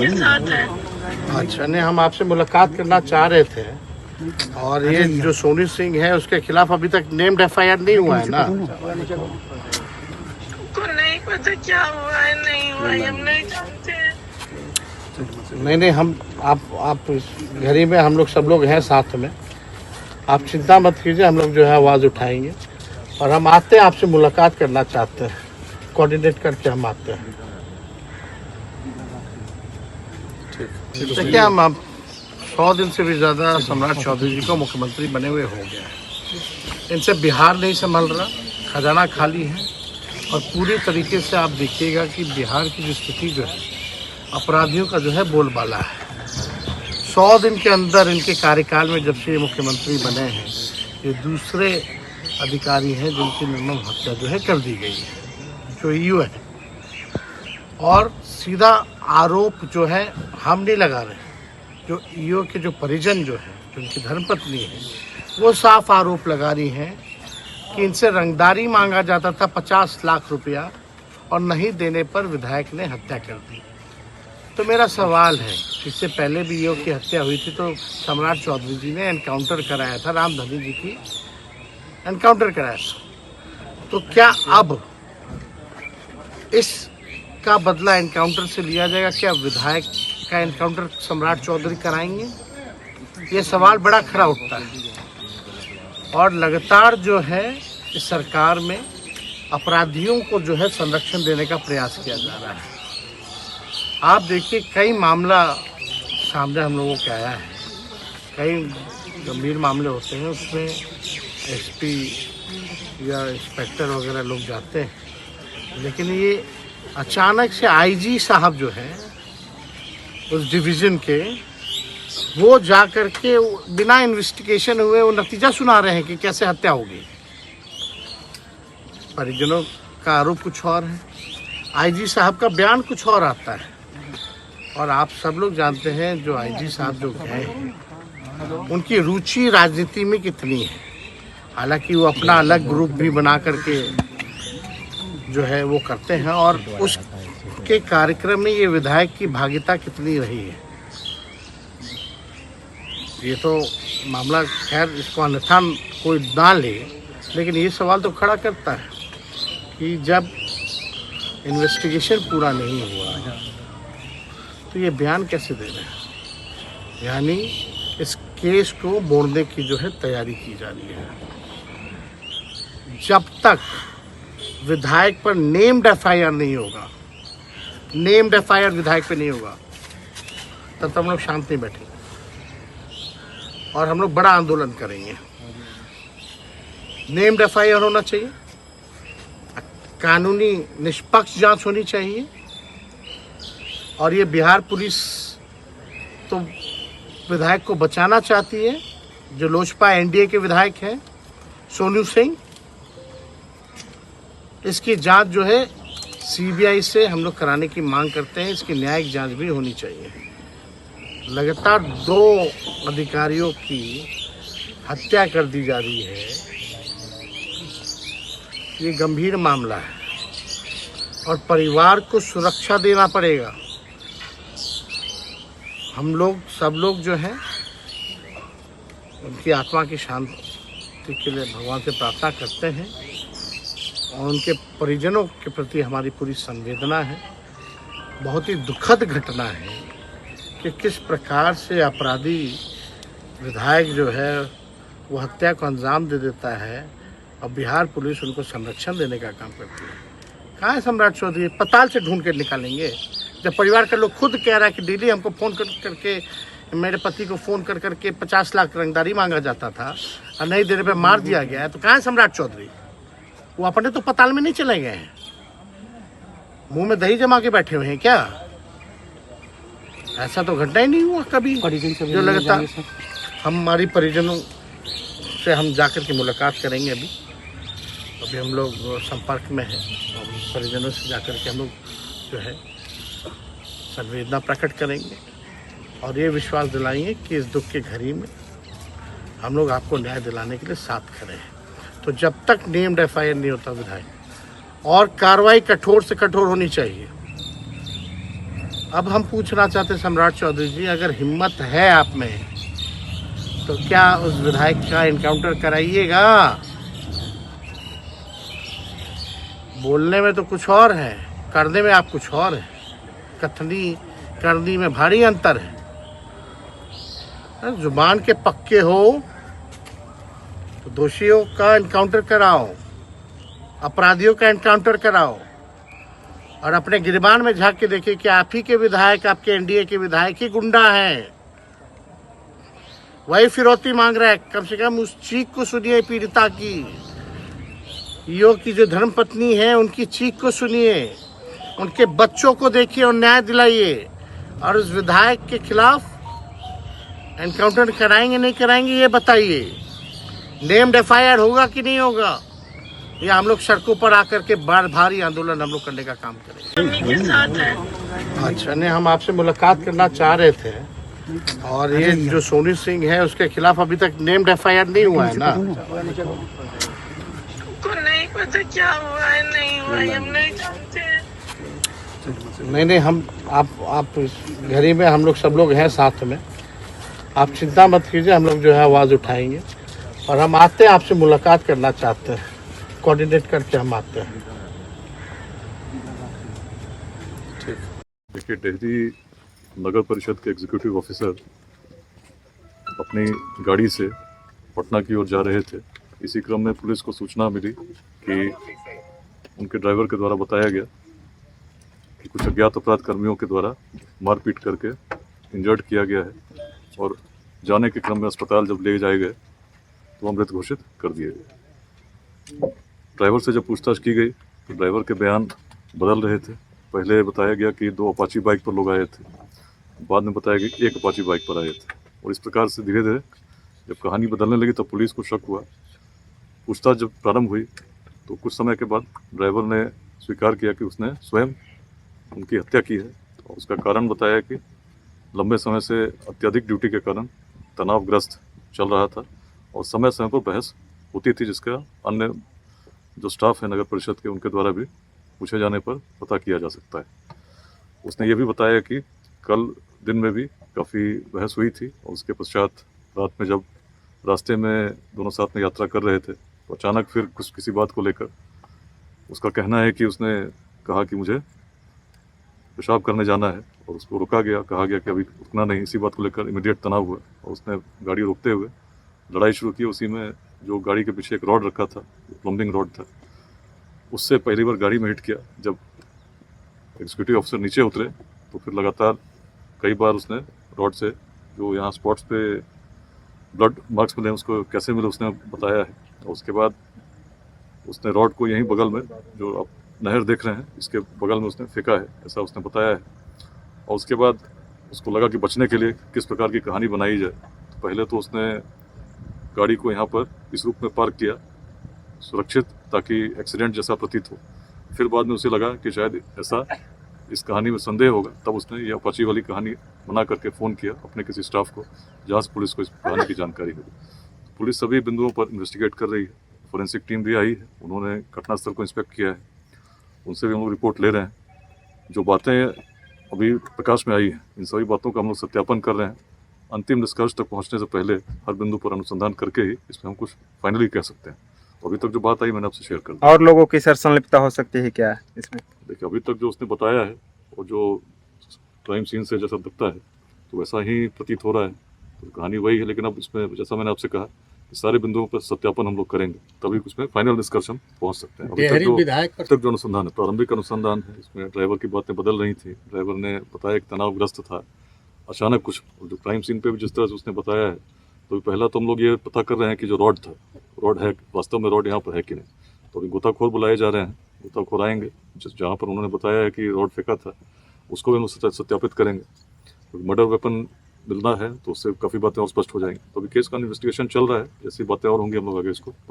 के साथ है। अच्छा, नहीं हम आपसे मुलाकात करना चाह रहे थे और ये जो सोनू सिंह है उसके खिलाफ अभी तक नेम्ड एफआईआर नहीं हुआ है ना? को नहीं पता क्या हुआ है नहीं हुआ है, हम नहीं जानते हैं। नहीं हम आप घर ही में हम लोग सब लोग हैं साथ में, आप चिंता मत कीजिए, हम लोग जो है आवाज़ उठाएंगे और हम आते हैं, आपसे मुलाकात करना चाहते हैं, कोऑर्डिनेट करके हम आते हैं। देखिए हम 100 दिन से भी ज़्यादा सम्राट चौधरी जी को मुख्यमंत्री बने हुए हो गया है। इनसे बिहार नहीं संभल रहा, खजाना खाली है और पूरी तरीके से आप देखिएगा कि बिहार की जो स्थिति जो है अपराधियों का जो है बोलबाला है। 100 दिन के अंदर इनके कार्यकाल में जब से ये मुख्यमंत्री बने हैं ये दूसरे अधिकारी हैं जिनकी निर्मम हत्या जो है कर दी गई है, जो ईओ है। और सीधा आरोप जो है हम नहीं लगा रहे, जो ईओ के जो परिजन जो है, जो उनकी धर्मपत्नी है, वो साफ आरोप लगा रही हैं कि इनसे रंगदारी मांगा जाता था 50 लाख रुपया और नहीं देने पर विधायक ने हत्या कर दी। तो मेरा सवाल है, इससे पहले भी ईओ की हत्या हुई थी तो सम्राट चौधरी जी ने एनकाउंटर कराया था, रामधनी जी की एनकाउंटर कराया था। तो क्या अब इसका बदला एनकाउंटर से लिया जाएगा? क्या विधायक का एनकाउंटर सम्राट चौधरी कराएंगे? ये सवाल बड़ा खड़ा उठता है। और लगातार जो है इस सरकार में अपराधियों को जो है संरक्षण देने का प्रयास किया जा रहा है। आप देखिए कई मामला सामने हम लोगों के आया है, कई गंभीर मामले होते हैं, उसमें एसपी या इंस्पेक्टर वगैरह लोग जाते हैं, लेकिन ये अचानक से आईजी साहब जो है उस डिवीज़न के, वो जा कर के बिना इन्वेस्टिगेशन हुए वो नतीजा सुना रहे हैं कि कैसे हत्या होगी। परिजनों का आरोप कुछ और है, आईजी साहब का बयान कुछ और आता है। और आप सब लोग जानते हैं जो आईजी साहब जो गए हैं उनकी रुचि राजनीति में कितनी है। हालांकि वो अपना अलग ग्रुप भी बना करके जो है वो करते हैं और उसके कार्यक्रम में ये विधायक की भागीदारी कितनी रही है, ये तो मामला खैर इसको अन्यथा कोई ना ले, लेकिन ये सवाल तो खड़ा करता है कि जब इन्वेस्टिगेशन पूरा नहीं हुआ तो ये बयान कैसे दे रहे हैं? यानी इस केस को मोड़ने की जो है तैयारी की जा रही है। जब तक विधायक पर नेम्ड एफआईआर नहीं होगा, नेम्ड एफआईआर विधायक पे नहीं होगा, तब तक हम लोग शांत नहीं बैठेंगे और हम लोग बड़ा आंदोलन करेंगे। नेम्ड एफआईआर होना चाहिए, कानूनी निष्पक्ष जांच होनी चाहिए। और ये बिहार पुलिस तो विधायक को बचाना चाहती है, जो लोजपा एनडीए के विधायक हैं सोनू सिंह, इसकी जांच जो है सीबीआई से हम लोग कराने की मांग करते हैं। इसकी न्यायिक जांच भी होनी चाहिए। लगातार 2 अधिकारियों की हत्या कर दी जा रही है, ये गंभीर मामला है और परिवार को सुरक्षा देना पड़ेगा। हम लोग सब लोग जो हैं उनकी आत्मा की शांति के लिए भगवान से प्रार्थना करते हैं और उनके परिजनों के प्रति हमारी पूरी संवेदना है। बहुत ही दुखद घटना है कि किस प्रकार से अपराधी विधायक जो है वो हत्या को अंजाम दे देता है और बिहार पुलिस उनको संरक्षण देने का काम करती है। कहाँ है सम्राट चौधरी? पताल से ढूंढ के निकालेंगे। जब परिवार के लोग खुद कह रहा है कि डेली हमको फ़ोन करके मेरे पति को फ़ोन कर करके 50 लाख रंगदारी मांगा जाता था और नहीं देने पे मार दिया गया है, तो कहाँ है सम्राट चौधरी? वो अपने तो पताल में नहीं चले गए हैं, मुंह में दही जमा के बैठे हुए हैं क्या? ऐसा तो घटना ही नहीं हुआ कभी। जो लगता हमारी परिजनों से हम जाकर के मुलाकात करेंगे। अभी हम लोग संपर्क में हैं और परिजनों से जाकर के हम लोग जो है संवेदना प्रकट करेंगे और ये विश्वास दिलाएंगे कि इस दुख की घड़ी में हम लोग आपको न्याय दिलाने के लिए साथ खड़े हैं। तो जब तक नेम्ड एफआईआर नहीं होता विधायक, और कार्रवाई कठोर से कठोर होनी चाहिए। अब हम पूछना चाहते सम्राट चौधरी जी, अगर हिम्मत है आप में तो क्या उस विधायक का एनकाउंटर कराइएगा? बोलने में तो कुछ और है, करने में आप कुछ और है। कथनी करनी में भारी अंतर है। जुबान के पक्के हो तो दोषियों का एनकाउंटर कराओ, अपराधियों का एनकाउंटर कराओ, और अपने गिरबान में झांक के देखिए कि आप ही के विधायक, आपके एनडीए के विधायक ही गुंडा हैं। वही फिरौती मांग रहा है। कम से कम उस चीख को सुनिए पीड़िता की, ईओ की जो धर्मपत्नी है उनकी चीख को सुनिए, उनके बच्चों को देखिए और न्याय दिलाइए। और उस विधायक के खिलाफ एनकाउंटर कराएंगे नहीं कराएंगे ये बताइए। नेम्ड एफआईआर होगा कि नहीं होगा, या हम लोग सड़कों पर आकर के भारी आंदोलन हम लोग करने का काम करेंगे? के साथ है। अच्छा, नहीं, हम आपसे मुलाकात करना चाह रहे थे। और ये जो सोनी सिंह है उसके खिलाफ अभी तक नेम्ड एफआईआर नहीं हुआ है ना? को नहीं पता क्या हुआ है नहीं हुआ है, हम नहीं जानते। नहीं, हम आप घर ही में हम लोग सब लोग हैं साथ में, आप चिंता मत कीजिए। हम लोग जो है आवाज़ उठाएंगे और हम आते हैं, आपसे मुलाकात करना चाहते हैं, कोऑर्डिनेट करके हम आते हैं। देखिए, टिहरी नगर परिषद के एग्जीक्यूटिव ऑफिसर अपनी गाड़ी से पटना की ओर जा रहे थे। इसी क्रम में पुलिस को सूचना मिली कि उनके ड्राइवर के द्वारा बताया गया कि कुछ अज्ञात अपराध कर्मियों के द्वारा मारपीट करके इंजर्ड किया गया है, और जाने के क्रम में अस्पताल जब ले जाए गए तो मृत घोषित कर दिए गए। ड्राइवर से जब पूछताछ की गई तो ड्राइवर के बयान बदल रहे थे। पहले बताया गया कि 2 अपाची बाइक पर लोग आए थे, बाद में बताया गया कि 1 अपाची बाइक पर आए थे, और इस प्रकार से धीरे धीरे जब कहानी बदलने लगी तब पुलिस को शक हुआ। पूछताछ जब प्रारंभ हुई तो कुछ समय के बाद ड्राइवर ने स्वीकार किया कि उसने स्वयं उनकी हत्या की है, और उसका कारण बताया कि लंबे समय से अत्यधिक ड्यूटी के कारण तनावग्रस्त चल रहा था, और समय समय पर बहस होती थी, जिसका अन्य जो स्टाफ है नगर परिषद के उनके द्वारा भी पूछे जाने पर पता किया जा सकता है। उसने ये भी बताया कि कल दिन में भी काफ़ी बहस हुई थी, और उसके पश्चात रात में जब रास्ते में दोनों साथ में यात्रा कर रहे थे तो अचानक फिर किसी बात को लेकर उसका कहना है कि उसने कहा कि मुझे पेशाब करने जाना है, और उसको रोका गया, कहा गया कि अभी रुकना नहीं। इसी बात को लेकर इमीडिएट तनाव हुआ और उसने गाड़ी रोकते हुए लड़ाई शुरू की। उसी में जो गाड़ी के पीछे एक रॉड रखा था, प्लम्बिंग रॉड था, उससे पहली बार गाड़ी में हिट किया। जब एग्जीक्यूटिव ऑफिसर नीचे उतरे तो फिर लगातार कई बार उसने रॉड से, जो यहाँ स्पॉट्स पे ब्लड मार्क्स मिले उसको कैसे मिले उसने बताया है, और उसके बाद उसने रॉड को यहीं बगल में, जो आप नहर देख रहे हैं इसके बगल में उसने फेंका है, ऐसा उसने बताया है। और उसके बाद उसको लगा कि बचने के लिए किस प्रकार की कहानी बनाई जाए। तो पहले तो उसने गाड़ी को यहाँ पर इस रूप में पार्क किया सुरक्षित, ताकि एक्सीडेंट जैसा प्रतीत हो। फिर बाद में उसे लगा कि शायद ऐसा इस कहानी में संदेह होगा, तब उसने ये अपाची वाली कहानी बना करके फ़ोन किया अपने किसी स्टाफ को, जहाँ से पुलिस को इस कहानी की जानकारी हुई। पुलिस सभी बिंदुओं पर इन्वेस्टिगेट कर रही है। फोरेंसिक टीम भी आई है, उन्होंने घटनास्थल को इंस्पेक्ट किया है, उनसे भी हम लोग रिपोर्ट ले रहे हैं। जो बातें अभी प्रकाश में आई हैं, इन सभी बातों का हम लोग सत्यापन कर रहे हैं। अंतिम निष्कर्ष तक पहुँचने से पहले हर बिंदु पर अनुसंधान करके ही इसमें हम कुछ फाइनली कह सकते हैं। अभी तक जो बात आई मैंने आपसे शेयर कर दी। और लोगों की सर संलिप्तता हो सकती है क्या इसमें? देखिए, अभी तक जो उसने बताया है और जो क्राइम सीन से जैसा दिखता है तो वैसा ही प्रतीत हो रहा है, तो कहानी वही है। लेकिन अब इसमें जैसा मैंने आपसे कहा, सारे बिंदुओं पर सत्यापन हम लोग करेंगे, तभी कुछ में फाइनल निष्कर्ष हम पहुंच सकते हैं। अभी तक जो अनुसंधान है, प्रारंभिक अनुसंधान है, इसमें ड्राइवर की बातें बदल रही थी। ड्राइवर ने बताया कि तनावग्रस्त था, अचानक कुछ जो क्राइम सीन पे भी जिस तरह से उसने बताया है, तो पहला तो हम लोग ये पता कर रहे हैं कि जो रॉड था, रॉड है वास्तव में रॉड यहाँ पर है कि नहीं। तो अभी गोताखोर बुलाए जा रहे हैं, गोताखोर आएंगे, जहाँ पर उन्होंने बताया है कि रॉड फेंका था उसको भी हम सत्यापित करेंगे। तो मर्डर वेपन मिलना है तो उससे काफ़ी बातें और स्पष्ट हो जाएंगी। तो अभी केस का इन्वेस्टिगेशन चल रहा है, ऐसी बातें और होंगी, हम लोग आगे इसको